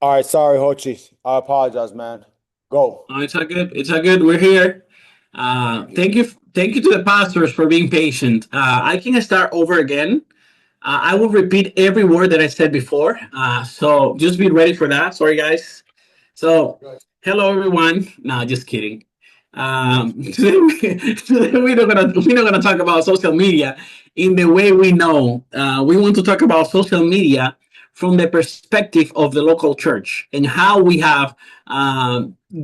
All right, sorry, Jochy. I apologize, man. Go. Oh, it's all good. It's all good. We're here. Thank you to the pastors for being patient. I can start over again. I will repeat every word that I said before. So just be ready for that. Sorry, guys. So, hello everyone. No, just kidding. Today we're not gonna talk about social media in the way we know. We want to talk about social media from the perspective of the local church and how we have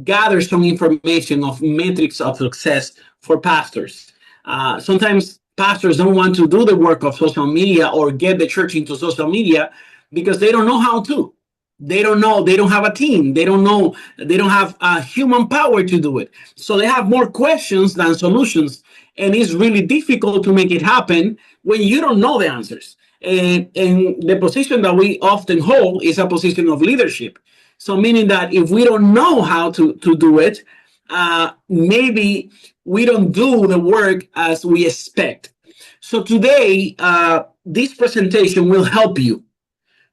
gathered some information of metrics of success for pastors. Sometimes pastors don't want to do the work of social media or get the church into social media because they don't know how to. They don't know. They don't have a team. They don't know. They don't have human power to do it. So they have more questions than solutions. And it's really difficult to make it happen when you don't know the answers. And the position that we often hold is a position of leadership. So meaning that if we don't know how to do it, maybe we don't do the work as we expect. So today, this presentation will help you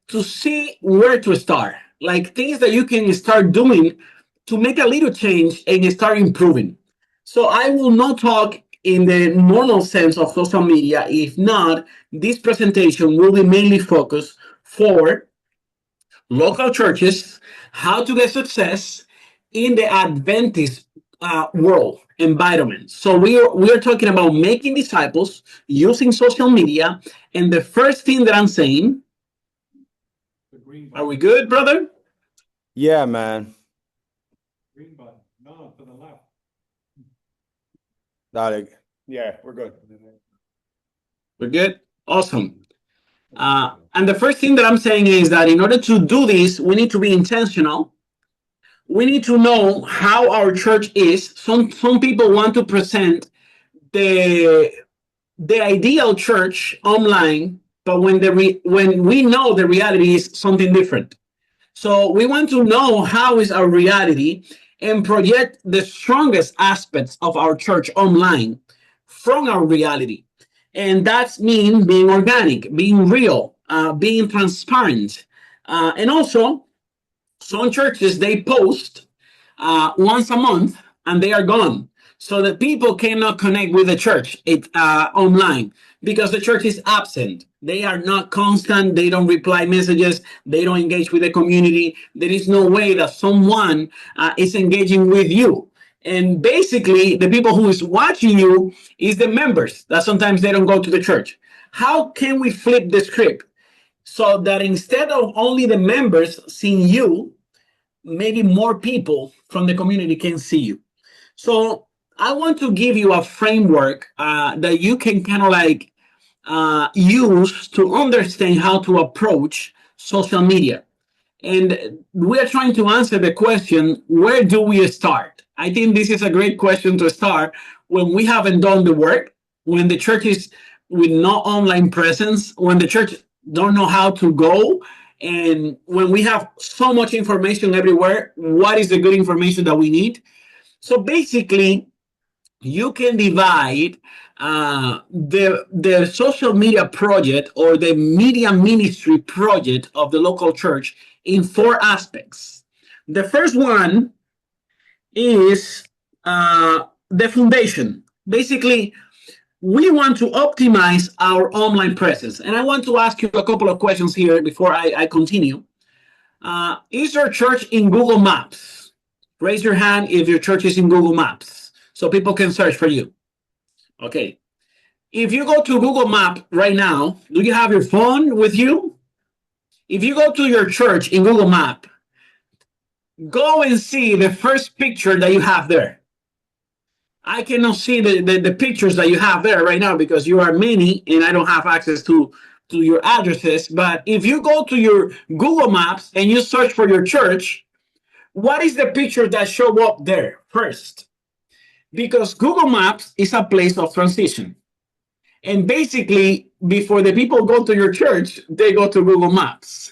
to see where to start, like things that you can start doing to make a little change and start improving. So I will not talk in the normal sense of social media. If not, this presentation will be mainly focused for local churches, how to get success in the Adventist world environment. So we are talking about making disciples using social media. And the first thing that I'm saying, are we good, brother? Yeah, man. Yeah, we're good. We're good. Awesome. And the first thing that I'm saying is that in order to do this, we need to be intentional. We need to know how our church is. Some people want to present the the ideal church online, but when we know the reality is something different. So we want to know how is our reality and project the strongest aspects of our church online from our reality. And that's mean being organic, being real, being transparent. And also, some churches, they post once a month and they are gone. So that people cannot connect with the church online because the church is absent. They are not constant. They don't reply messages. They don't engage with the community. There is no way that someone is engaging with you. And basically, the people who is watching you is the members that sometimes they don't go to the church. How can we flip the script so that instead of only the members seeing you, maybe more people from the community can see you? So I want to give you a framework that you can kind of like use to understand how to approach social media. And we are trying to answer the question, where do we start? I think this is a great question to start when we haven't done the work, when the church is with no online presence, when the church don't know how to go, and when we have so much information everywhere, what is the good information that we need? So basically, you can divide the social media project or the media ministry project of the local church in four aspects. The first one is the foundation. Basically, we want to optimize our online presence. And I want to ask you a couple of questions here before I continue. Is your church in Google Maps? Raise your hand if your church is in Google Maps so people can search for you. Okay. If you go to Google Map right now, do you have your phone with you? If you go to your church in Google Map, go and see the first picture that you have there. I cannot see the pictures that you have there right now because you are many and I don't have access to your addresses. But if you go to your Google Maps and you search for your church, what is the picture that show up there first? Because Google Maps is a place of transition. And basically, before the people go to your church, they go to Google Maps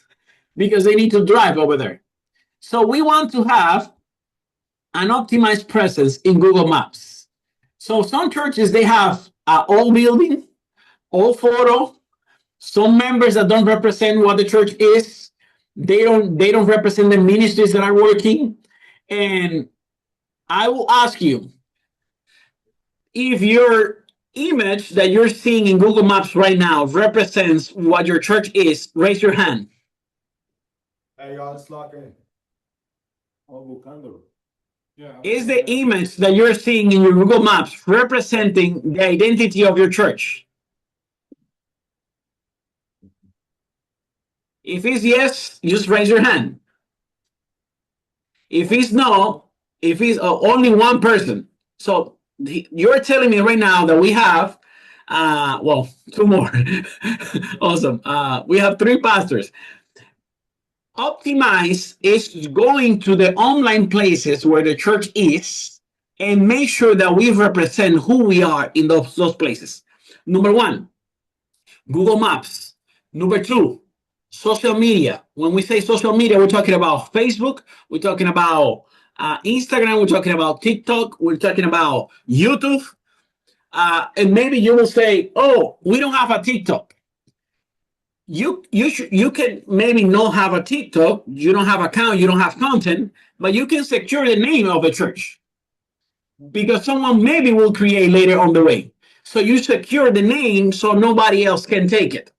because they need to drive over there. So we want to have an optimized presence in Google Maps. So some churches, they have an old building, old photo, some members that don't represent what the church is. They don't represent the ministries that are working. And I will ask you, if your image that you're seeing in Google Maps right now represents what your church is, raise your hand. Hey, y'all, let's lock in. Is the image that you're seeing in your Google Maps representing the identity of your church? If it's yes, just raise your hand. If it's no, if it's only one person. So you're telling me right now that we have, well, two more. Awesome. We have three pastors. Optimize is going to the online places where the church is and make sure that we represent who we are in those places. Number one, Google Maps. Number two, social media. When we say social media, we're talking about Facebook, we're talking about Instagram, we're talking about TikTok, we're talking about YouTube. And maybe you will say, oh, we don't have a TikTok. You can maybe not have a TikTok, you don't have account, you don't have content, but you can secure the name of the church because someone maybe will create later on the way. So you secure the name so nobody else can take it.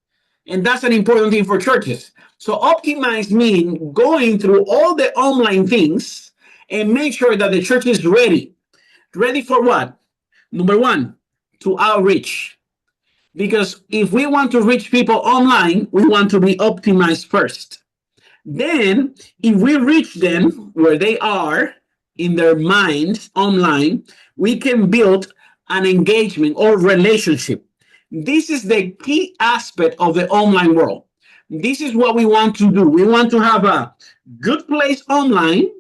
And that's an important thing for churches. So optimize means going through all the online things and make sure that the church is ready. Ready for what? Number one, to outreach. Because if we want to reach people online, we want to be optimized first. Then, if we reach them where they are in their minds online, we can build an engagement or relationship. This is the key aspect of the online world. This is what we want to do. We want to have a good place online.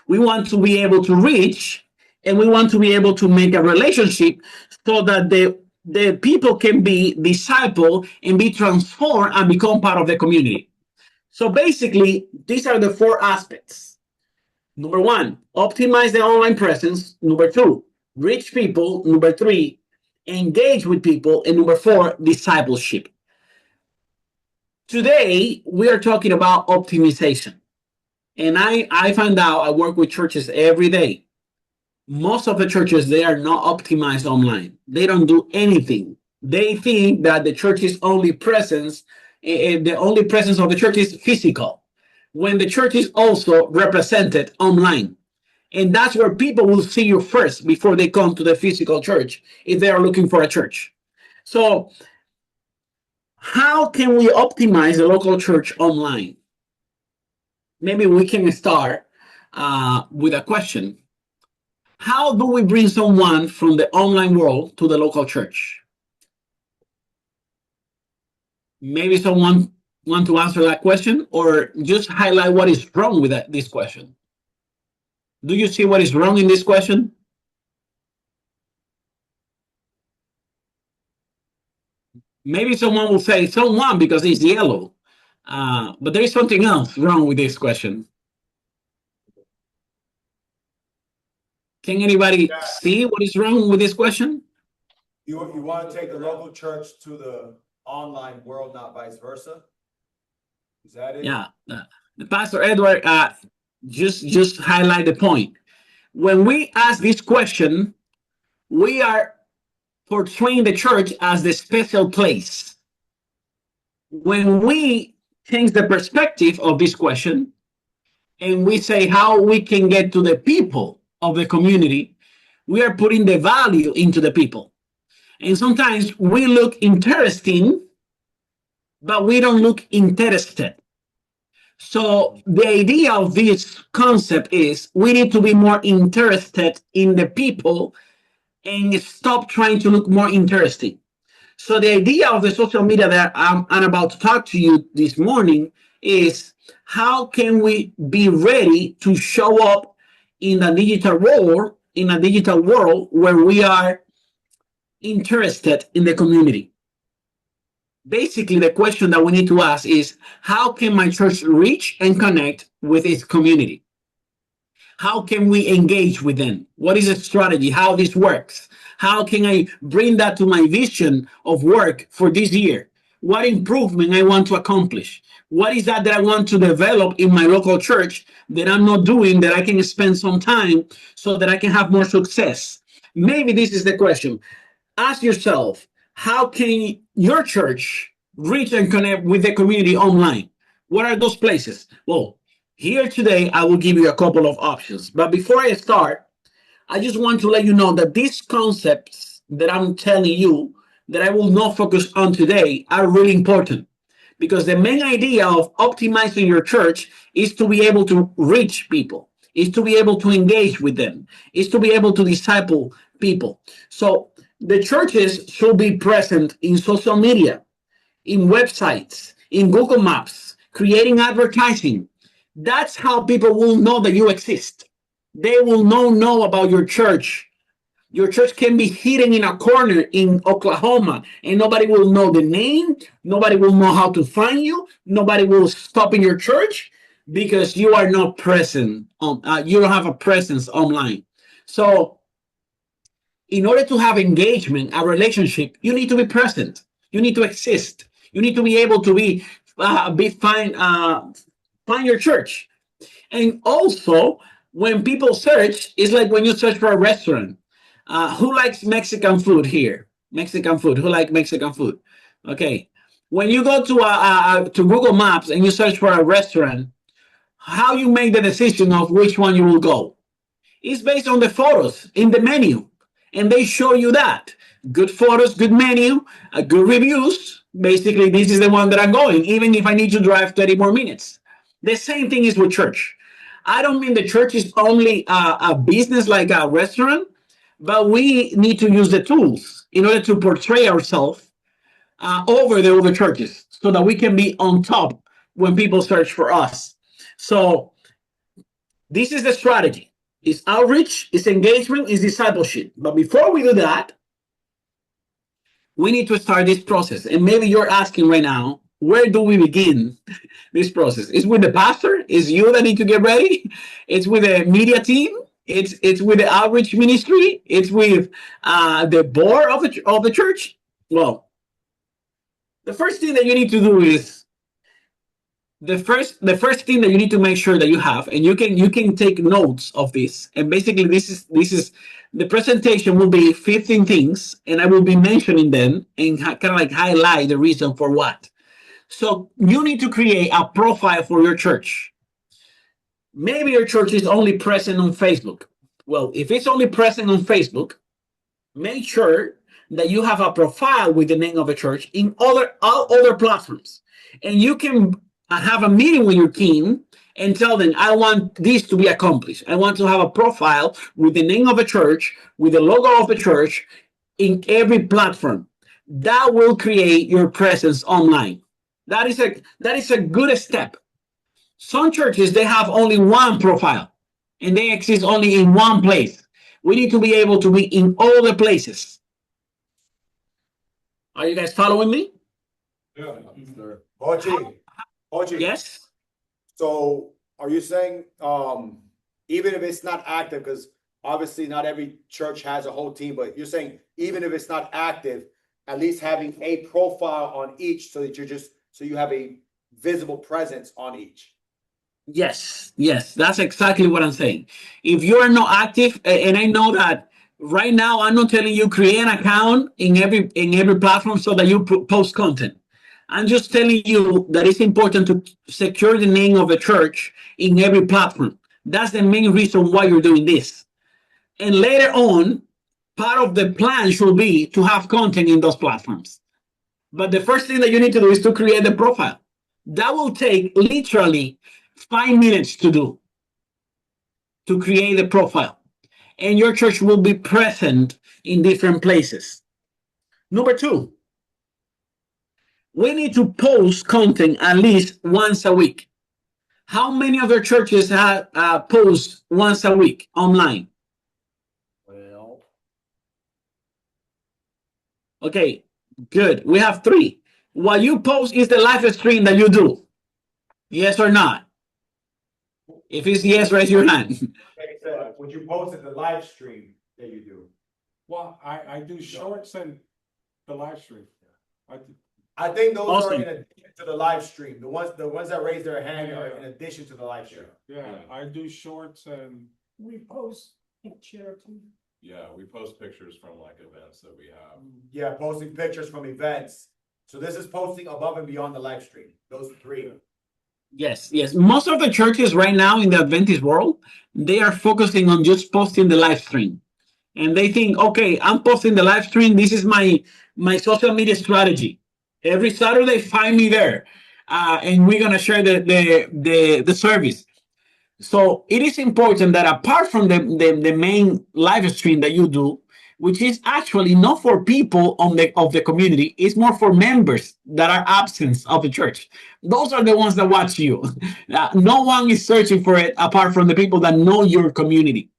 We want to be able to reach, and we want to be able to make a relationship so that the people can be discipled and be transformed and become part of the community. So basically, these are the four aspects. Number one, optimize the online presence. Number two, reach people. Number three, engage with people. And number four, discipleship. Today, we are talking about optimization. And I find out I work with churches every day. Most of the churches, they are not optimized online. They don't do anything. They think that the church's only presence, the only presence of the church is physical, when the church is also represented online. And that's where people will see you first before they come to the physical church if they are looking for a church. So how can we optimize the local church online? Maybe we can start with a question. How do we bring someone from the online world to the local church? Maybe someone want to answer that question, or just highlight what is wrong with this question. Do you see what is wrong in this question? Maybe someone will say someone because it's yellow, but there is something else wrong with this question. Can anybody see what is wrong with this question? You want to take the local church to the online world, not vice versa? Is that it? Yeah. Pastor Edward, just highlight the point. When we ask this question, we are portraying the church as the special place. When we change the perspective of this question and we say how we can get to the people of the community, we are putting the value into the people. And sometimes we look interesting, but we don't look interested. So the idea of this concept is we need to be more interested in the people and stop trying to look more interesting. So the idea of the social media that I'm about to talk to you this morning is how can we be ready to show up in a digital world where we are interested in the community. Basically, the question that we need to ask is, how can my church reach and connect with its community? How can we engage with them? What is the strategy? How this works? How can I bring that to my vision of work for this year? what improvement I want to accomplish. What is that I want to develop in my local church that I'm not doing, that I can spend some time so that I can have more success? Maybe this is the question. Ask yourself, how can your church reach and connect with the community online? What are those places? Well, here today, I will give you a couple of options. But before I start, I just want to let you know that these concepts that I'm telling you that I will not focus on today are really important, because the main idea of optimizing your church is to be able to reach people, is to be able to engage with them, is to be able to disciple people. So the churches should be present in social media, in websites, in Google Maps, creating advertising. That's how people will know that you exist. They will know about your church. Your church can be hidden in a corner in Oklahoma, and nobody will know the name. Nobody will know how to find you. Nobody will stop in your church because you are not present. You don't have a presence online. So, in order to have engagement, a relationship, you need to be present. You need to exist. You need to be able to find your church. And also, when people search, it's like when you search for a restaurant. Who likes Mexican food here? Mexican food. Who like Mexican food? Okay. When you go to Google Maps and you search for a restaurant, how you make the decision of which one you will go? It's based on the photos in the menu, and they show you that good photos, good menu, good reviews. Basically, this is the one that I'm going, even if I need to drive 30 more minutes. The same thing is with church. I don't mean the church is only a business like a restaurant, but we need to use the tools in order to portray ourselves over the other churches so that we can be on top when people search for us. So this is the strategy. It's outreach, it's engagement, it's discipleship. But before we do that, we need to start this process. And maybe you're asking right now, where do we begin this process? It's with the pastor. It's you that need to get ready. It's with the media team. It's with the outreach ministry. It's with the board of the church. Well, the first thing that you need to do is the first thing that you need to make sure that you have, and you can take notes of this. And basically, this is the presentation will be 15 things, and I will be mentioning them and kind of like highlight the reason for what. So you need to create a profile for your church. Maybe your church is only present on Facebook. Well, if it's only present on Facebook, make sure that you have a profile with the name of a church in all other platforms. And you can have a meeting with your team and tell them, I want this to be accomplished. I want to have a profile with the name of a church, with the logo of the church in every platform. That will create your presence online. That is a good step. Some churches, they have only one profile and they exist only in one place. We need to be able to be in all the places. Are you guys following me? Yeah, sir. Jochy. Yes. So are you saying, even if it's not active, because obviously not every church has a whole team, but you're saying even if it's not active, at least having a profile on each so that so you have a visible presence on each. Yes, that's exactly what I'm saying. If you are not active, and I know that right now, I'm not telling you create an account in every platform so that you post content. I'm just telling you that it's important to secure the name of the church in every platform. That's the main reason why you're doing this. And later on, part of the plan should be to have content in those platforms. But the first thing that you need to do is to create the profile. That will take literally 5 minutes to create the profile. And your church will be present in different places. Number two, we need to post content at least once a week. How many of your churches have post once a week online? Well, Okay, good. We have three. What you post is the live stream that you do. Yes or not? If it's yes, raise your hand. would you post at the live stream that you do? Well, I do shorts and the live stream. I do, I think those are in Awesome. addition to the live stream. The ones that raise their hand are in addition to the live stream. Yeah, I do shorts and We post picture too. Yeah, we post pictures from like events that we have. Yeah, posting pictures from events. So this is posting above and beyond the live stream. Those three. Yes, yes. Most of the churches right now in the Adventist world, they are focusing on just posting the live stream. And they think, okay, I'm posting the live stream. This is my social media strategy. Every Saturday, find me there, and we're gonna share the service. So it is important that apart from the main live stream that you do, which is actually not for people on the community, it's more for members that are absent of the church. Those are the ones that watch you. No one is searching for it apart from the people that know your community.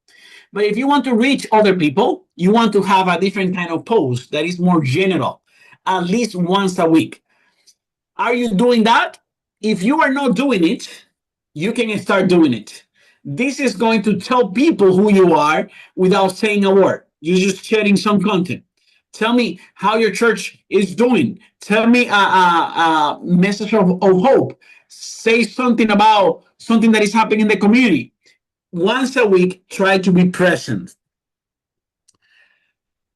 But if you want to reach other people, you want to have a different kind of post that is more general, at least once a week. Are you doing that? If you are not doing it, you can start doing it. This is going to tell people who you are without saying a word. You're just sharing some content. Tell me how your church is doing. Tell me a message of hope. Say something about something that is happening in the community. Once a week, try to be present.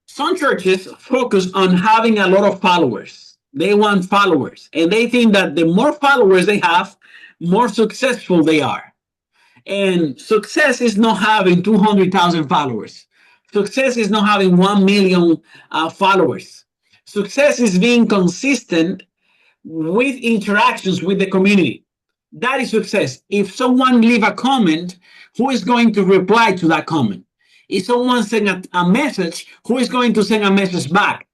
Some churches focus on having a lot of followers. They want followers, and they think that the more followers they have, more successful they are. And success is not having 200,000 followers. Success is not having 1 million followers. Success is being consistent with interactions with the community. That is success. If someone leave a comment, who is going to reply to that comment? If someone send a message, who is going to send a message back?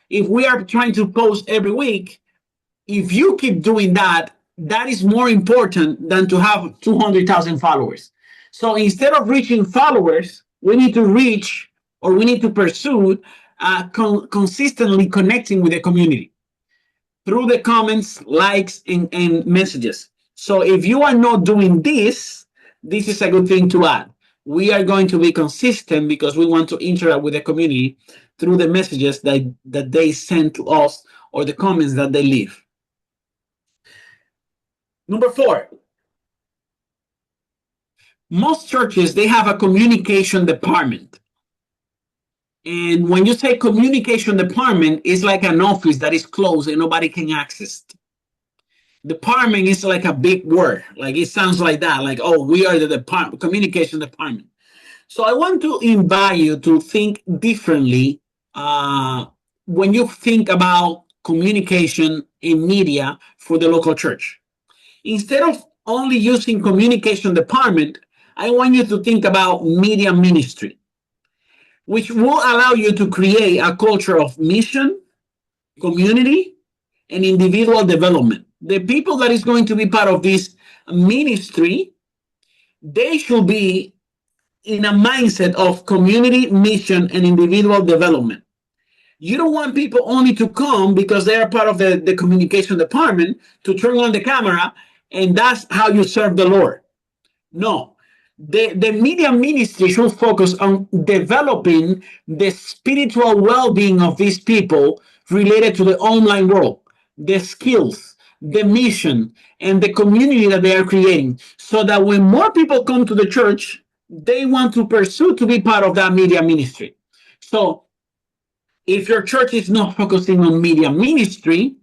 If we are trying to post every week, if you keep doing that, that is more important than to have 200,000 followers. So instead of reaching followers, we need to reach, or we need to pursue consistently connecting with the community through the comments, likes, and messages. So if you are not doing this, this is a good thing to add. We are going to be consistent because we want to interact with the community through the messages that they send to us or the comments that they leave. Number 4, most churches, they have a communication department. And when you say communication department, it's like an office that is closed and nobody can access it. Department is like a big word. Like it sounds like that. Like, oh, we are the department, communication department. So I want to invite you to think differently when you think about communication in media for the local church. Instead of only using communication department, I want you to think about media ministry, which will allow you to create a culture of mission, community, and individual development. The people that is going to be part of this ministry, they should be in a mindset of community, mission, and individual development. You don't want people only to come because they are part of the communication department to turn on the camera and that's how you serve the Lord. No. The media ministry should focus on developing the spiritual well-being of these people related to the online world, the skills, the mission, and the community that they are creating, so that when more people come to the church, they want to pursue to be part of that media ministry. So if your church is not focusing on media ministry,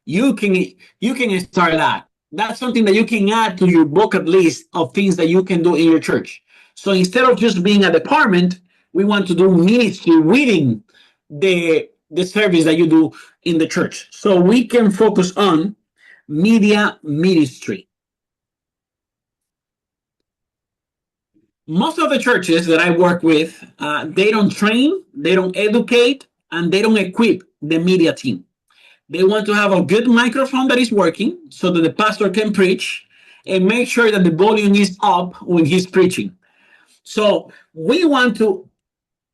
you can start that. That's something that you can add to your bucket list of things that you can do in your church. So instead of just being a department, we want to do ministry within the service that you do in the church. So we can focus on media ministry. Most of the churches that I work with, they don't train, they don't educate, and they don't equip the media team. They want to have a good microphone that is working so that the pastor can preach and make sure that the volume is up when he's preaching. So we want to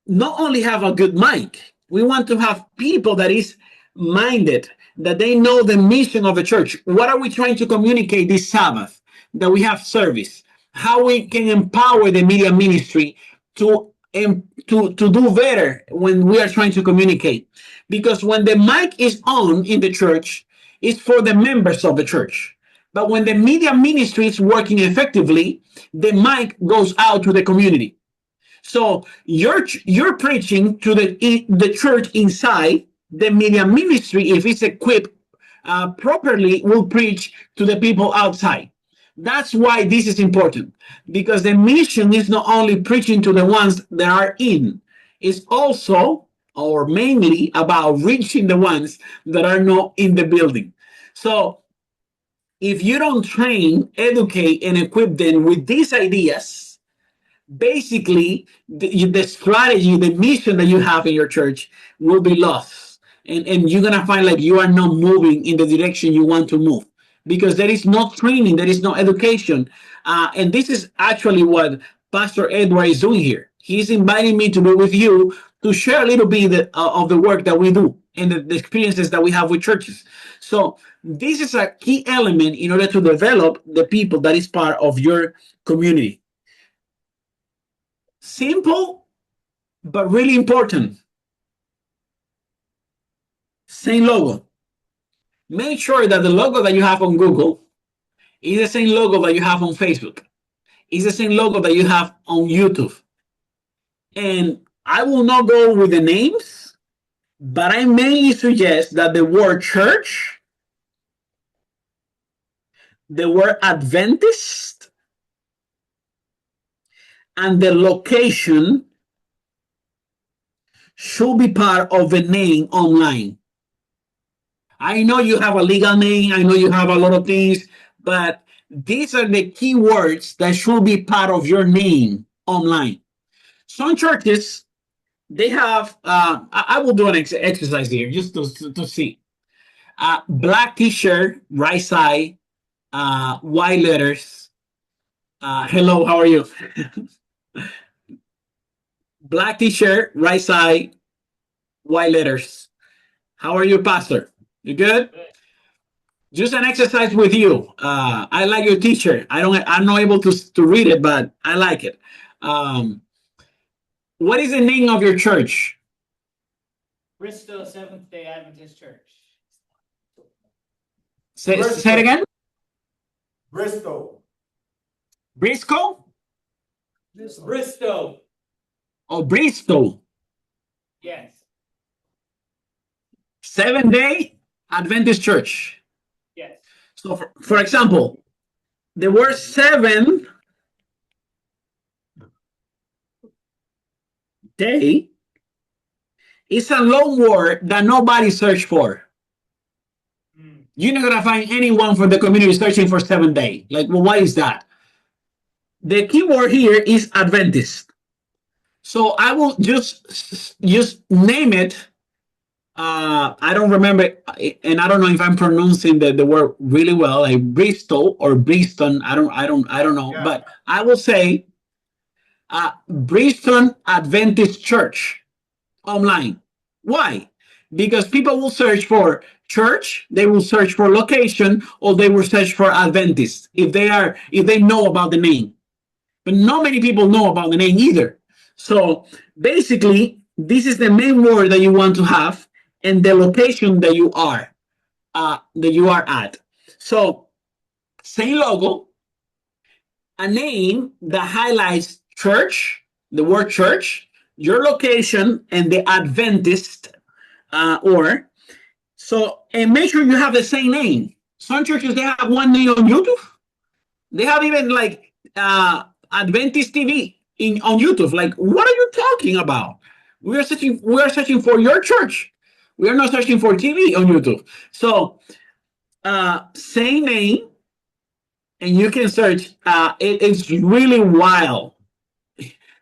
not only have a good mic, we want to have people that is minded, that they know the mission of the church. What are we trying to communicate this Sabbath that we have service? How we can empower the media ministry to do better when we are trying to communicate. Because when the mic is on in the church, is for the members of the church. But when the media ministry is working effectively, the mic goes out to the community. So you're preaching to the church inside. The media ministry, if it's equipped properly, will preach to the people outside. That's why this is important, because the mission is not only preaching to the ones that are in, it's also or mainly about reaching the ones that are not in the building. So if you don't train, educate, and equip them with these ideas, basically the strategy, the mission that you have in your church will be lost. And you're going to find like you are not moving in the direction you want to move because there is no training, there is no education. And this is actually what Pastor Edward is doing here. He's inviting me to be with you to share a little bit of the work that we do and the experiences that we have with churches. So this is a key element in order to develop the people that is part of your community. Simple, but really important. Same logo. Make sure that the logo that you have on Google is the same logo that you have on Facebook. It's the same logo that you have on YouTube. And I will not go with the names, but I mainly suggest that the word church, the word Adventist, and the location should be part of the name online. I know you have a legal name, I know you have a lot of things, but these are the key words that should be part of your name online. Some churches, they have, I will do an exercise here just to see. Black t-shirt, right side, white letters. Hello, how are you? Black t-shirt, right side, white letters. How are you, Pastor? You good? Just an exercise with you. I like your t-shirt. I'm not able to read it, but I like it. What is the name of your church? Bristol Seventh-day Adventist Church. Say it again. Bristol. Briscoe? Bristol. Oh, Bristol. Yes. Seventh-day Adventist Church. Yes. So, for example, the word seven day is a long word that nobody search for. You're not gonna find anyone from the community searching for 7 day. Like, well, why is that? The key word here is Adventist. So I will just name it. I don't remember, and I don't know if I'm pronouncing the word really well, like Bristol or Bristol. I don't know, Yeah. but I will say Bristol Adventist Church online. Why? Because people will search for church, they will search for location, or they will search for Adventist if they know about the name. But not many people know about the name either. So basically, this is the main word that you want to have and the location that you are at. So same logo, a name that highlights church, the word church, your location, and the Adventist or so, and make sure you have the same name. Some churches, they have one name on YouTube. They have even like Adventist TV on YouTube. Like, what are you talking about? We are searching for your church. We are not searching for TV on YouTube. So same name, and you can search. It's really wild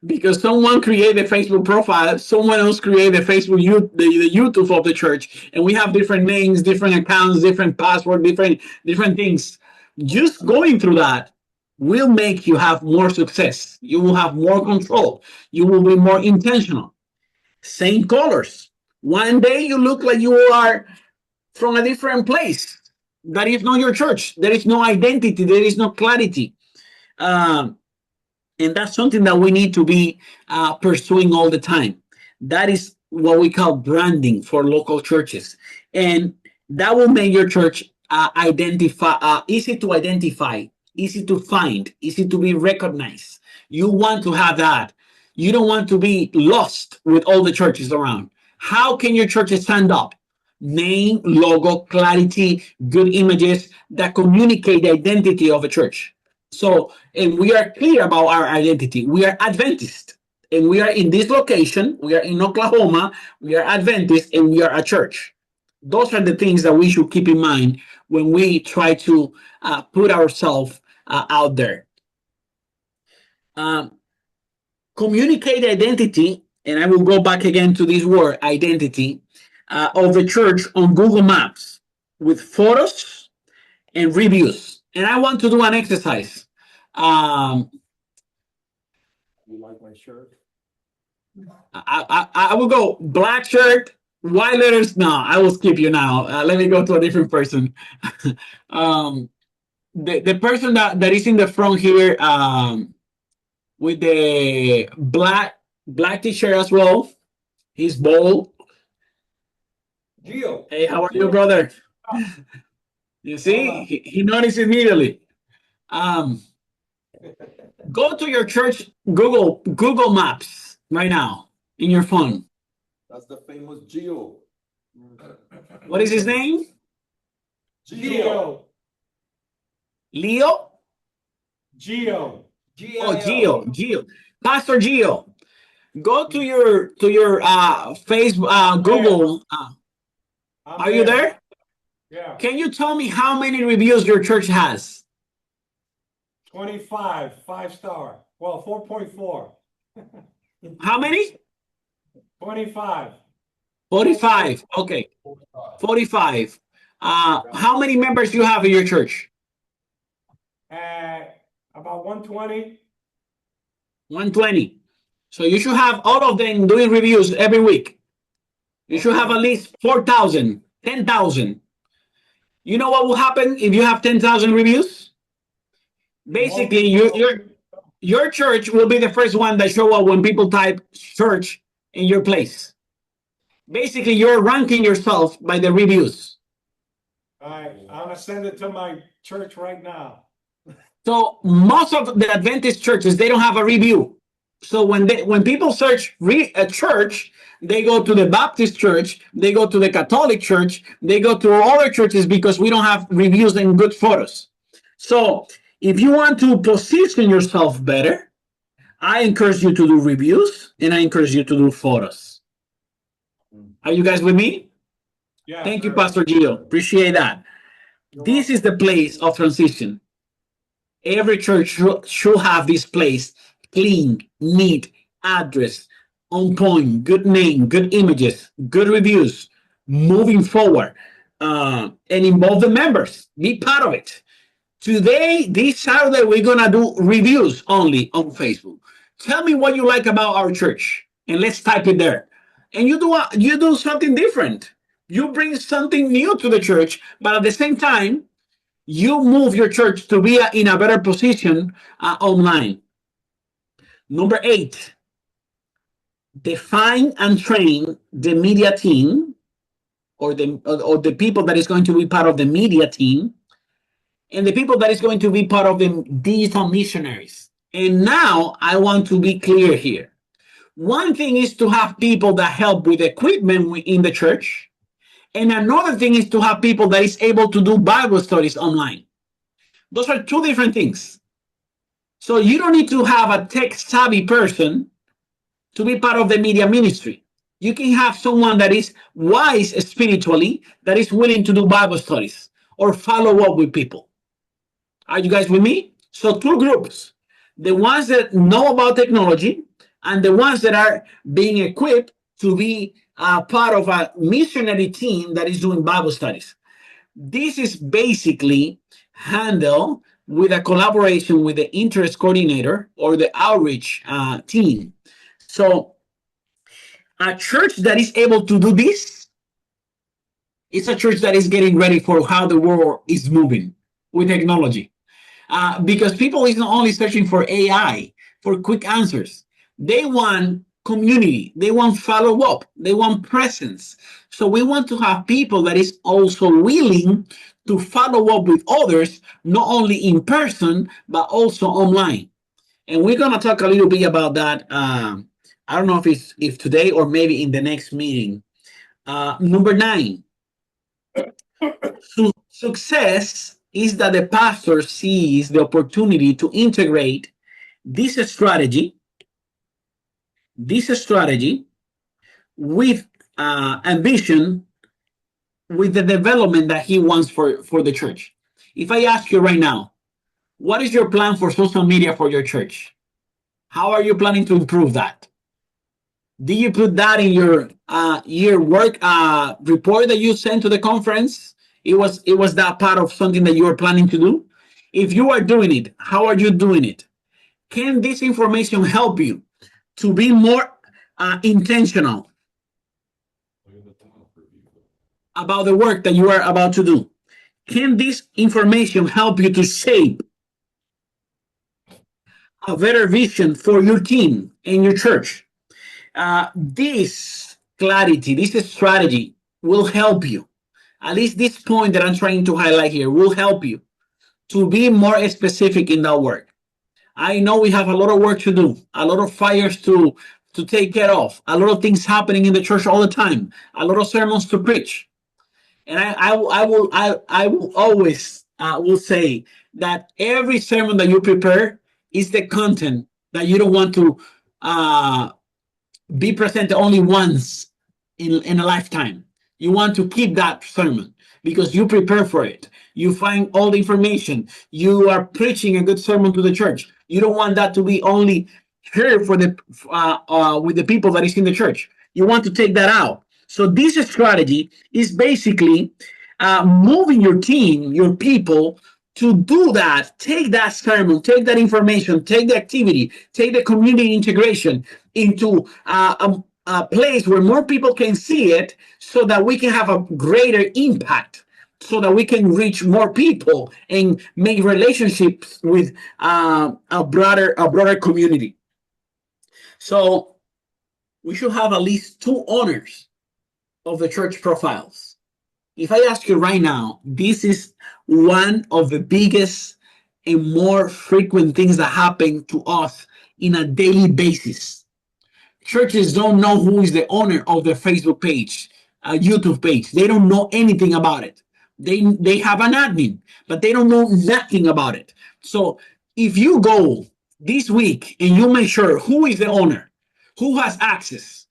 because someone created a Facebook profile, someone else created a Facebook the YouTube of the church, and we have different names, different accounts, different passwords, different things. Just going through that will make you have more success. You will have more control. You will be more intentional. Same colors. One day you look like you are from a different place. That is not your church. There is no identity. There is no clarity. And that's something that we need to be pursuing all the time. That is what we call branding for local churches. And That will make your church easy to identify, easy to find, easy to be recognized. You want to have that. You don't want to be lost with all the churches around. How can your church stand up? Name, logo, clarity, good images that communicate the identity of a church. So, and we are clear about our identity. We are Adventist, and we are in this location. We are in Oklahoma. We are Adventist, and we are a church. Those are the things that we should keep in mind when we try to put ourselves out there. Um, Communicate identity, and I will go back again to this word, identity, of the church on Google Maps with photos and reviews. And I want to do an exercise. You like my shirt? I will go black shirt, white letters. No, I will skip you now. Let me go to a different person. The person that is in the front here, with the black t-shirt as well. He's bold. Gio. Hey, how are you, brother? You see, he noticed immediately. Um, Go to your church Google Maps right now in your phone. That's the famous Gio. What is his name? Gio. Leo? Gio. Oh, Gio. Pastor Gio. Go to your Facebook Google. Are you there? Yeah. Can you tell me how many reviews your church has? 25, 5-star. Well, 4.4. How many? 25. 45. Okay. 45. How many members you have in your church? About 120. 120. So you should have all of them doing reviews every week. You should have at least 4,000, 10,000. You know what will happen if you have 10,000 reviews? Basically, your church will be the first one that show up when people type church in your place. Basically, you're ranking yourself by the reviews. All right, I'm gonna send it to my church right now. So most of the Adventist churches, they don't have a review. So when people search a church, they go to the Baptist church, they go to the Catholic church, they go to other churches because we don't have reviews and good photos. So if you want to position yourself better, I encourage you to do reviews and I encourage you to do photos. Are you guys with me? Yeah. Thank you, Pastor Gio. Appreciate that. This is the place of transition. Every church should have this place clean, neat, address, on point, good name, good images, good reviews, moving forward, and involve the members. Be part of it. Today, this Saturday, we're gonna do reviews only on Facebook. Tell me what you like about our church, and let's type it there. And you do something different. You bring something new to the church, but at the same time, you move your church to be in a better position online. Number 8, define and train the media team or the people that is going to be part of the media team and the people that is going to be part of the digital missionaries. And now I want to be clear here. One thing is to have people that help with equipment in the church. And another thing is to have people that is able to do Bible studies online. Those are two different things. So you don't need to have a tech savvy person to be part of the media ministry. You can have someone that is wise spiritually, that is willing to do Bible studies or follow up with people. Are you guys with me? So two groups, the ones that know about technology and the ones that are being equipped to be part of a missionary team that is doing Bible studies. This is basically handled with a collaboration with the interest coordinator or the outreach team. So a church that is able to do this is a church that is getting ready for how the world is moving with technology. Because people is not only searching for AI, for quick answers. They want community. They want follow up. They want presence. So we want to have people that is also willing to follow up with others, not only in person, but also online. And we're gonna talk a little bit about that. I don't know if today or maybe in the next meeting. Number 9, success is that the pastor sees the opportunity to integrate this strategy, this strategy with ambition, with the development that he wants for the church. If I ask you right now, what is your plan for social media for your church? How are you planning to improve that? Did you put that in your year work report that you sent to the conference? It was that part of something that you were planning to do? If you are doing it, how are you doing it? Can this information help you to be more intentional about the work that you are about to do? Can this information help you to shape a better vision for your team and your church? This clarity, this strategy will help you. At least this point that I'm trying to highlight here will help you to be more specific in that work. I know we have a lot of work to do, a lot of fires to take care of, a lot of things happening in the church all the time, a lot of sermons to preach. And I will always will say that every sermon that you prepare is the content that you don't want to be presented only once in a lifetime. You want to keep that sermon because you prepare for it. You find all the information. You are preaching a good sermon to the church. You don't want that to be only heard for the with the people that is in the church. You want to take that out. So this strategy is basically moving your team, your people, to do that. Take that sermon, take that information, take the activity, take the community integration into a place where more people can see it, so that we can have a greater impact, so that we can reach more people and make relationships with a broader community. So we should have at least 2 owners of the church profiles. If I ask you right now, this is one of the biggest and more frequent things that happen to us in a daily basis. Churches don't know who is the owner of their Facebook page, YouTube page. They don't know anything about it. They have an admin, but they don't know nothing about it. So if you go this week and you make sure who is the owner, who has access,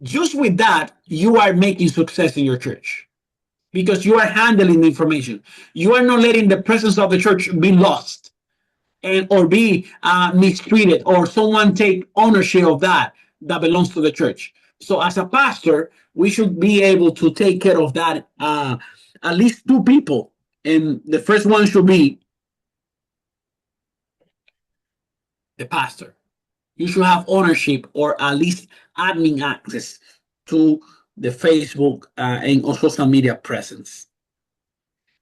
just with that, you are making success in your church, because you are handling the information. You are not letting the presence of the church be lost and or be mistreated, or someone take ownership of that belongs to the church. So as a pastor, we should be able to take care of that, at least 2 people. And the first one should be the pastor. You should have ownership or at least admin access to the Facebook and social media presence.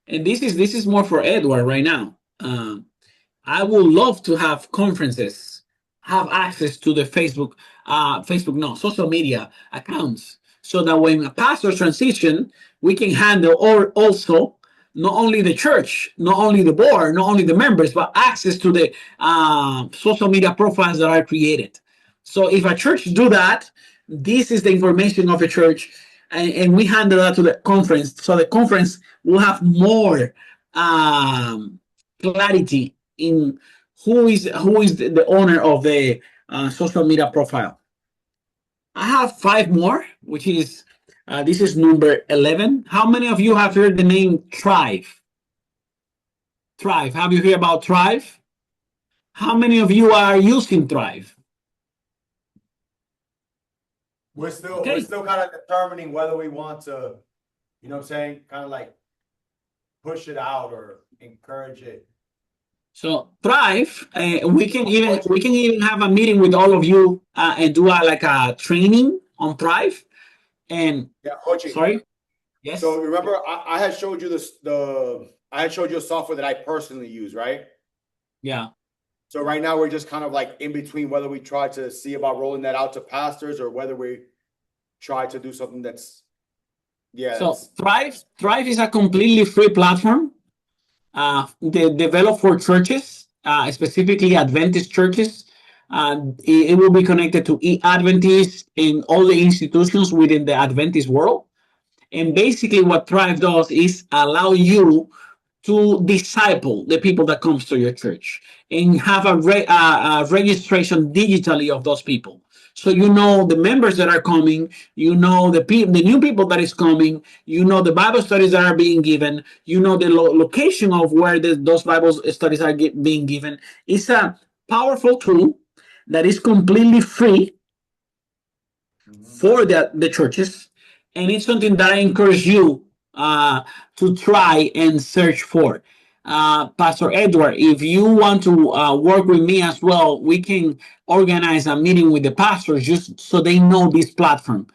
And this is more for Edward right now. I would love to have conferences, have access to the social media accounts, so that when a pastor transition, we can handle or also not only the church, not only the board, not only the members, but access to the social media profiles that are created. So if a church do that, this is the information of the church, and we handle that to the conference. So the conference will have more clarity in who is the owner of the social media profile. I have 5 more, which is this is number 11. How many of you have heard the name Thrive? Thrive. Have you heard about Thrive? How many of you are using Thrive? We're still Okay. kind of determining whether we want to, you know what I'm saying, kind of like push it out or encourage it. So Thrive, we can even have a meeting with all of you and do like a training on Thrive. And Yeah, Jochy. sorry, yes. So remember, I had showed you I had showed you a software that I personally use, right? Yeah. So right now, we're just kind of like in between whether we try to see about rolling that out to pastors or whether we try to do something that's, yeah. So Thrive is a completely free platform they developed for churches, specifically Adventist churches. It will be connected to Adventists and all the institutions within the Adventist world. And basically, what Thrive does is allow you to disciple the people that comes to your church and have a registration digitally of those people. So you know the members that are coming, you know the new people that is coming, you know the Bible studies that are being given, you know the location of where those Bible studies are being given. It's a powerful tool that is completely free for the churches, and it's something that I encourage you to try and search for. Pastor Edward, if you want to work with me as well, we can organize a meeting with the pastors just so they know this platform.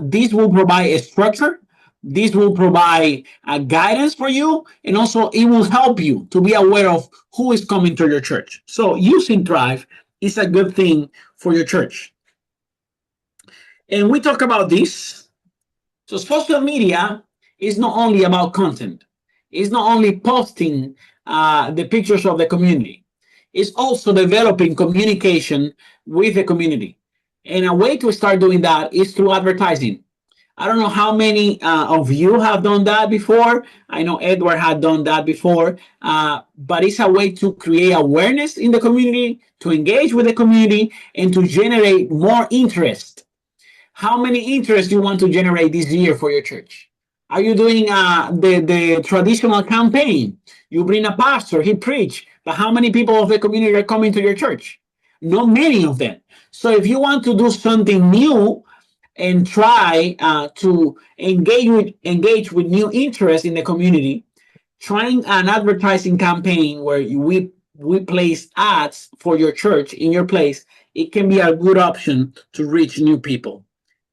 This will provide a structure. This will provide guidance for you, and also it will help you to be aware of who is coming to your church. So using Thrive is a good thing for your church. And we talk about this. So social media is not only about content. It's not only posting the pictures of the community. It's also developing communication with the community. And a way to start doing that is through advertising. I don't know how many of you have done that before. I know Edward had done that before, but it's a way to create awareness in the community, to engage with the community, and to generate more interest. How many interests you want to generate this year for your church? Are you doing the traditional campaign? You bring a pastor, he preach, but how many people of the community are coming to your church? Not many of them. So if you want to do something new and try to engage with new interests in the community, trying an advertising campaign where we place ads for your church in your place, it can be a good option to reach new people.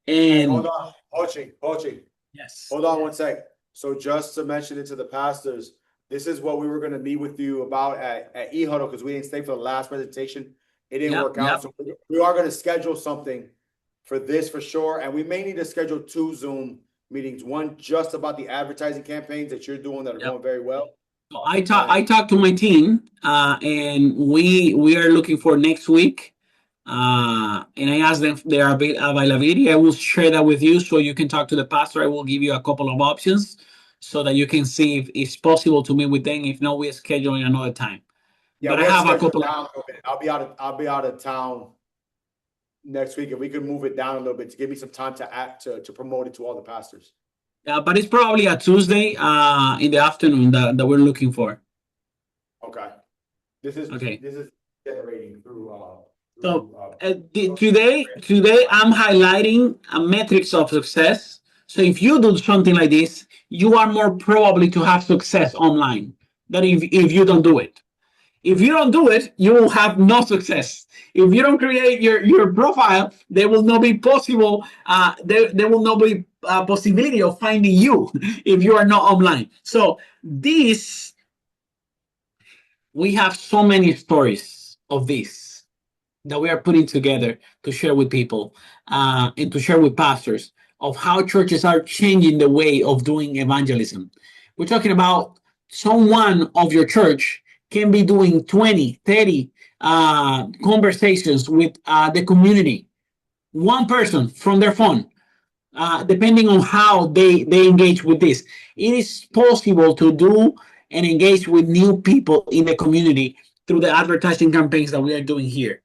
And hold on, Jochy. yes, Hold on 1 sec. So just to mention it to the pastors, this is what we were going to meet with you about at eHuddle because we didn't stay for the last presentation. It didn't work out. So we are going to schedule something for this for sure. And we may need to schedule 2 Zoom meetings. One just about the advertising campaigns that you're doing that are going very well. So I talked to my team, and we are looking for next week. And I asked them their availability. I will share that with you so you can talk to the pastor. I will give you a couple of options so that you can see if it's possible to meet with them. If not, we're scheduling another time. Yeah, but I have a couple of. I'll be out of town next week. If we could move it down a little bit to give me some time to promote it to all the pastors. Yeah, but it's probably a Tuesday in the afternoon that we're looking for. Okay. This is generating through. So today I'm highlighting metrics of success. So if you do something like this, you are more probably to have success online than if you don't do it. If you don't do it, you will have no success. If you don't create your profile, there will not be possible. There will not be a possibility of finding you if you are not online. So we have so many stories of this that we are putting together to share with people and to share with pastors of how churches are changing the way of doing evangelism. We're talking about someone of your church can be doing 20, 30 conversations with the community, one person from their phone, depending on how they engage with this. It is possible to do and engage with new people in the community through the advertising campaigns that we are doing here.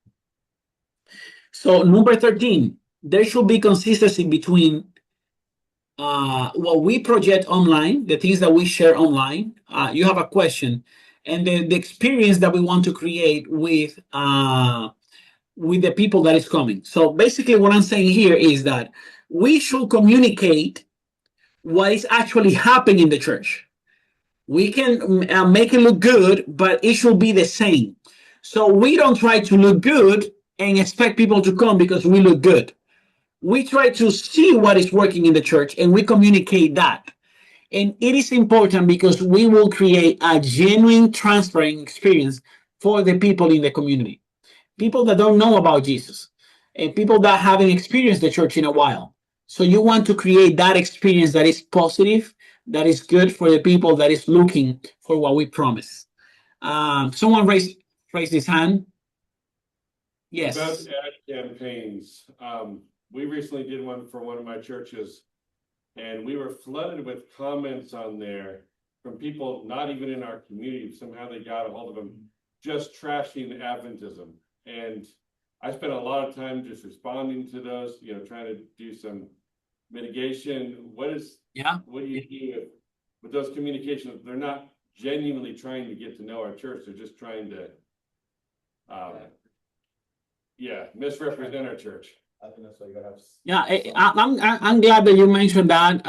So number 13, there should be consistency between what we project online, the things that we share online. You have a question, and the experience that we want to create with the people that is coming. So basically what I'm saying here is that we should communicate what is actually happening in the church. We can make it look good, but it should be the same. So we don't try to look good and expect people to come because we look good. We try to see what is working in the church and we communicate that. And it is important because we will create a genuine, transparent experience for the people in the community, people that don't know about Jesus, and people that haven't experienced the church in a while. So you want to create that experience that is positive, that is good for the people that is looking for what we promise. Someone raised his hand. Yes. About ad campaigns, we recently did one for one of my churches, and we were flooded with comments on there from people not even in our community. Somehow they got a hold of them, just trashing Adventism. And I spent a lot of time just responding to those, trying to do some mitigation. What do you do with those communications? They're not genuinely trying to get to know our church. They're just trying to, misrepresent our church. I think that's why you gotta have. Yeah, I'm glad that you mentioned that.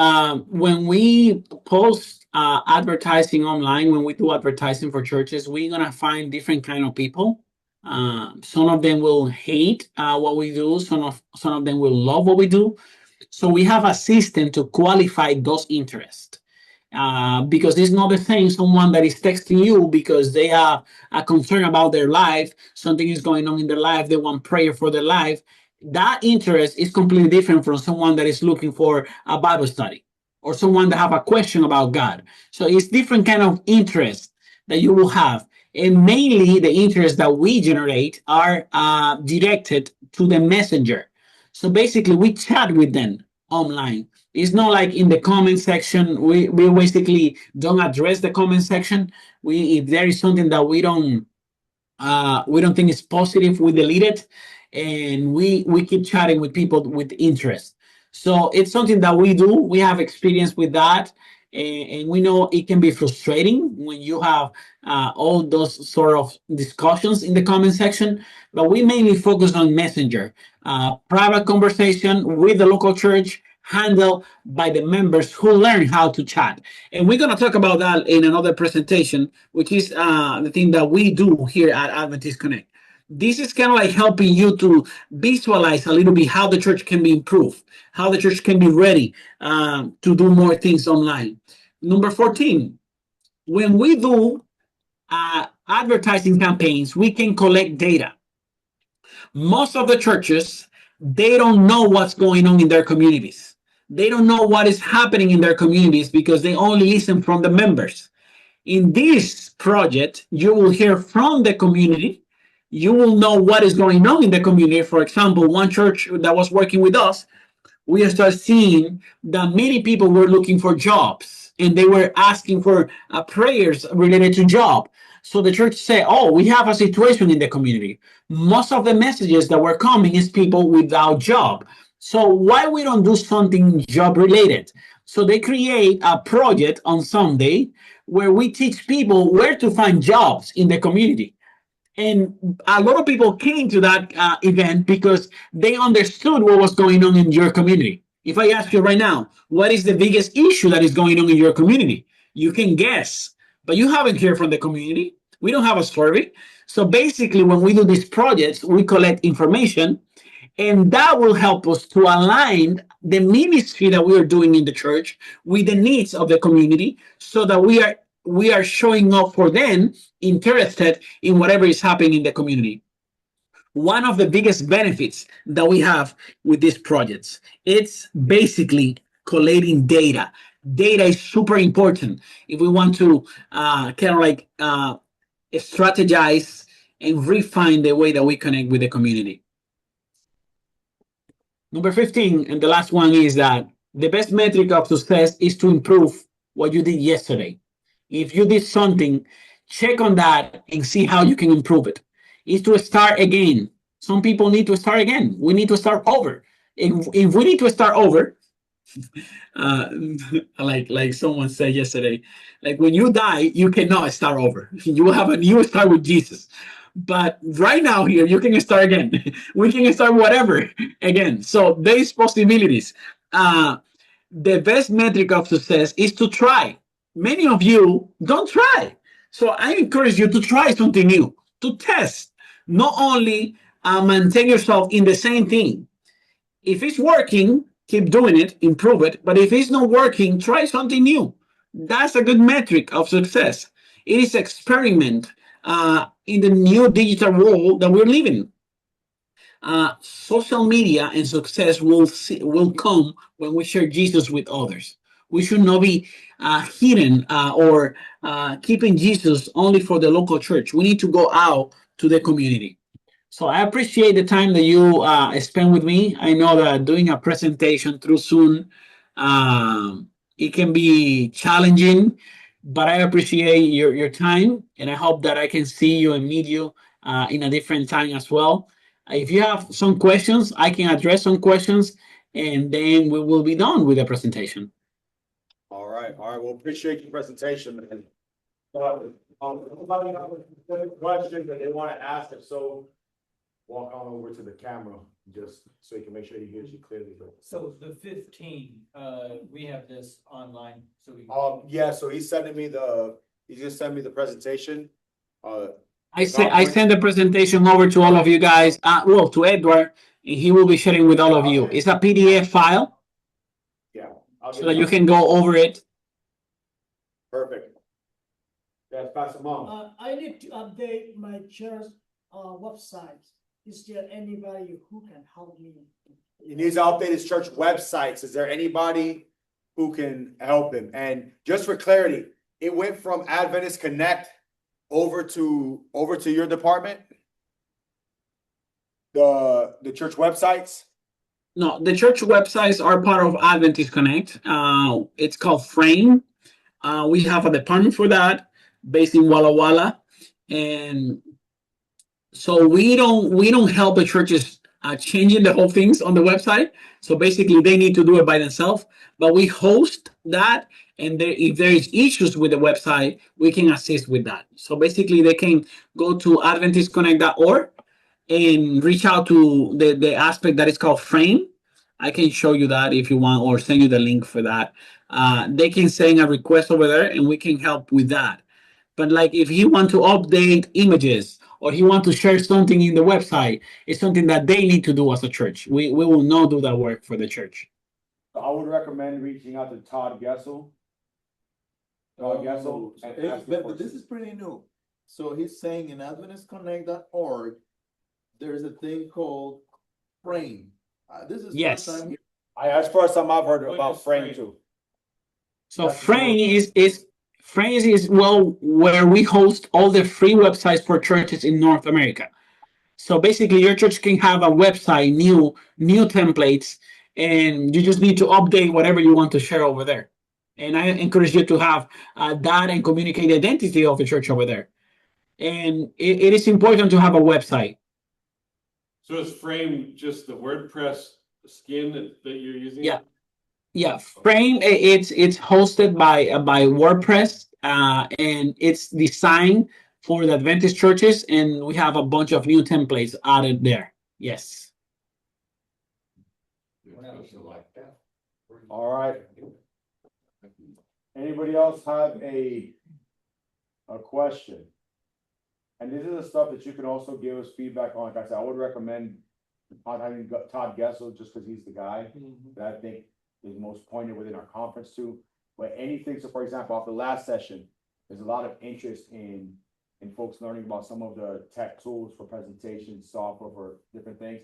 When we post advertising online, when we do advertising for churches, we're gonna find different kind of people. Some of them will hate what we do. Some of them will love what we do. So we have a system to qualify those interests. Because it's not the same someone that is texting you because they have a concern about their life, something is going on in their life, they want prayer for their life. That interest is completely different from someone that is looking for a Bible study or someone that have a question about God. So it's different kind of interest that you will have. And mainly the interests that we generate are directed to the messenger. So basically we chat with them online. It's not like in the comment section. We basically don't address the comment section. If there is something that we don't think is positive, we delete it, and we keep chatting with people with interest. So it's something that we do. We have experience with that, and we know it can be frustrating when you have all those sort of discussions in the comment section. But we mainly focus on messenger, private conversation with the local church, handled by the members who learn how to chat. And we're going to talk about that in another presentation, which is the thing that we do here at Adventist Connect. This is kind of like helping you to visualize a little bit how the church can be improved, how the church can be ready to do more things online. Number 14, when we do advertising campaigns, we can collect data. Most of the churches, they don't know what's going on in their communities. They don't know what is happening in their communities because they only listen from the members. In this project, you will hear from the community. You will know what is going on in the community. For example, one church that was working with us, we start seeing that many people were looking for jobs and they were asking for prayers related to job. So the church said, oh, we have a situation in the community. Most of the messages that were coming is people without job. So why we don't do something job related? So they create a project on Sunday where we teach people where to find jobs in the community. And a lot of people came to that event because they understood what was going on in your community. If I ask you right now, what is the biggest issue that is going on in your community? You can guess, but you haven't heard from the community. We don't have a survey. So basically, when we do these projects, we collect information, and that will help us to align the ministry that we are doing in the church with the needs of the community so that we are showing up for them, interested in whatever is happening in the community. One of the biggest benefits that we have with these projects, it's basically collating data. Data is super important if we want to kind of like strategize and refine the way that we connect with the community. Number 15, and the last one, is that the best metric of success is to improve what you did yesterday. If you did something, check on that and see how you can improve it. Is to start again. Some people need to start again. We need to start over. If we need to start over, like someone said yesterday, like when you die, you cannot start over. You will have a new start with Jesus. But right now here, you can start again. We can start whatever again. So there's possibilities. The best metric of success is to try. Many of you don't try. So I encourage you to try something new, to test, not only maintain yourself in the same thing. If it's working, keep doing it, improve it. But if it's not working, try something new. That's a good metric of success. It is experiment in the new digital world that we're living. Social media and success will come when we share Jesus with others. We should not be hidden or keeping Jesus only for the local church. We need to go out to the community. So I appreciate the time that you spend with me. I know that doing a presentation through Zoom, it can be challenging, but I appreciate your time, and I hope that I can see you and meet you in a different time as well. If you have some questions, I can address some questions, and then we will be done with the presentation. All right, well, appreciate your presentation, man. Anybody have a question that they want to ask, if so, walk on over to the camera, just so you can make sure he hears you clearly. So the 15, we have this online, so we. Yeah, so he just sent me the presentation. I send the presentation over to all of you guys. Well, to Edward, and he will be sharing with all of you. It's a PDF file, Yeah. so that you can go over it. Perfect. Yes, Pastor Mom. I need to update my church website. Is there anybody who can help me? He needs to update his church websites. Is there anybody who can help him? And just for clarity, it went from Adventist Connect over to your department? The church websites? No, the church websites are part of Adventist Connect. It's called Frame. We have a department for that based in Walla Walla, and so we don't help the churches changing the whole things on the website. So basically, they need to do it by themselves. But we host that, and if there is issues with the website, we can assist with that. So basically, they can go to AdventistConnect.org and reach out to the aspect that is called Frame. I can show you that if you want, or send you the link for that. They can send a request over there, and we can help with that. But like if you want to update images or you want to share something in the website, it's something that they need to do as a church. We will not do that work for the church. I would recommend reaching out to Todd Gessel. Todd Gessel. But this is pretty new. So he's saying in AdventistConnect.org, there's a thing called Frame. This is Yes. first time. That's the first time I've heard about Frame too. So Frame is well where we host all the free websites for churches in North America. So basically, your church can have a website, new templates, and you just need to update whatever you want to share over there. And I encourage you to have that and communicate the identity of the church over there. And it is important to have a website. So is Frame just the WordPress skin that you're using? Yeah, Frame, it's hosted by WordPress, and it's designed for the Adventist churches, and we have a bunch of new templates added there. Yes. All right. Anybody else have a question? And this is the stuff that you can also give us feedback on. Like I said, I would recommend having Todd Gessel just because he's the guy that I think is most pointed within our conference too. But anything, so for example, off the last session, there's a lot of interest in folks learning about some of the tech tools for presentations, software for different things.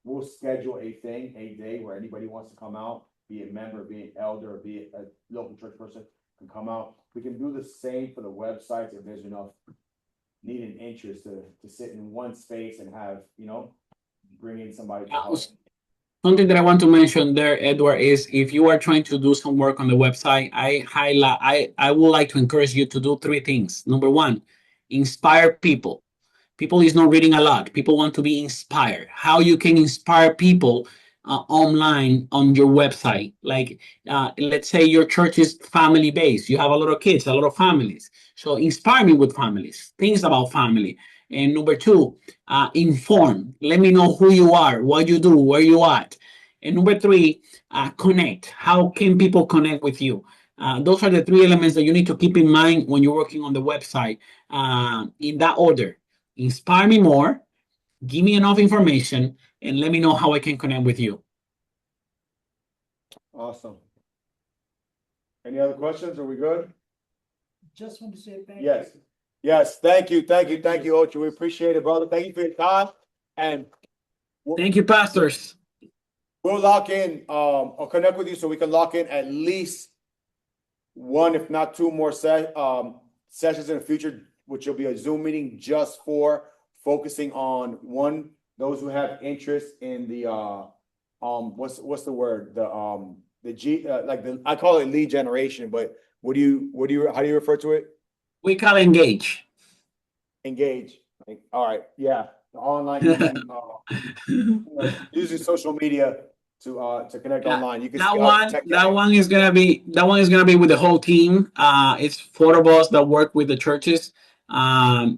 We'll schedule a day where anybody wants to come out, be it member, be it elder, be it a local church person, can come out. We can do the same for the websites if there's enough need and interest to sit in one space and have, bring in somebody to help. Something that I want to mention there, Edward, is if you are trying to do some work on the website, I would like to encourage you to do three things. Number one, inspire people. People is not reading a lot. People want to be inspired. How you can inspire people online on your website. Like, let's say your church is family based. You have a lot of kids, a lot of families. So inspire me with families, things about family. And number two, inform. Let me know who you are, what you do, where you at. And number three, connect. How can people connect with you? Those are the three elements that you need to keep in mind when you're working on the website in that order. Inspire me more, give me enough information, and let me know how I can connect with you. Awesome. Any other questions? Are we good? Just want to say thank Yes. you. Yes, thank you, Ochi. We appreciate it, brother. Thank you for your time. And Thank you, pastors. we'll lock in, I'll connect with you so we can lock in at least one, if not two more sessions in the future, which will be a Zoom meeting just for focusing on one, those who have interest in the, what's the word? I call it lead generation, but how do you refer to it? We call engage. Engage. Like, all right, yeah, the online using social media to connect Yeah, online. You can that see how one, that one is gonna be with the whole team. It's four of us that work with the churches.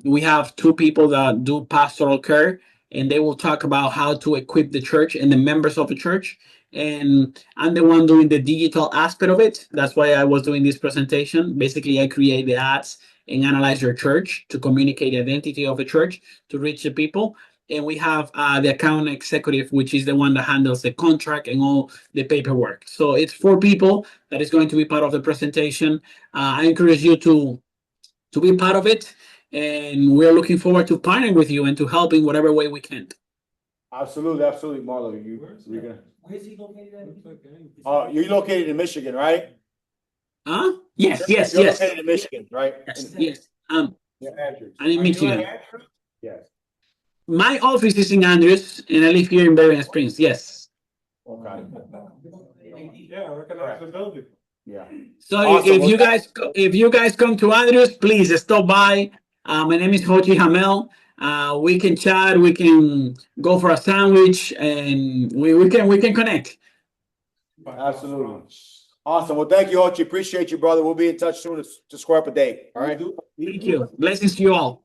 We have two people that do pastoral care, and they will talk about how to equip the church and the members of the church. And I'm the one doing the digital aspect of it. That's why I was doing this presentation. Basically, I create the ads and analyze your church to communicate the identity of the church to reach the people. And we have the account executive, which is the one that handles the contract and all the paperwork. So it's four people that is going to be part of the presentation. I encourage you to be part of it, and we're looking forward to partnering with you and to help in whatever way we can. Absolutely, Marlo. You're gonna. Where's he located at? You're located in Michigan, right? Huh? Yes, yes, You're yes, located in Michigan, right? yes, yes. Yeah, Andrews. I'm in Michigan. Yes. My office is in Andrews, and I live here in Berrien Springs. Yes. Okay. Yeah, recognize the building. Yeah. So Awesome. Well, if you guys come to Andrews, please stop by. My name is Jochy Jamel. We can chat. We can go for a sandwich, and we can connect. Absolutely. Awesome. Well, thank you, Ochi. Appreciate you, brother. We'll be in touch soon to square up a date. All right. Thank you. Blessings to you all.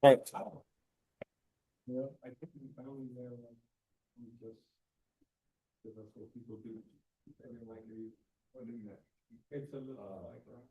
Thanks. Yeah, I think we found there, we just, that's what people do. I mean, like, putting that, it's a little, like,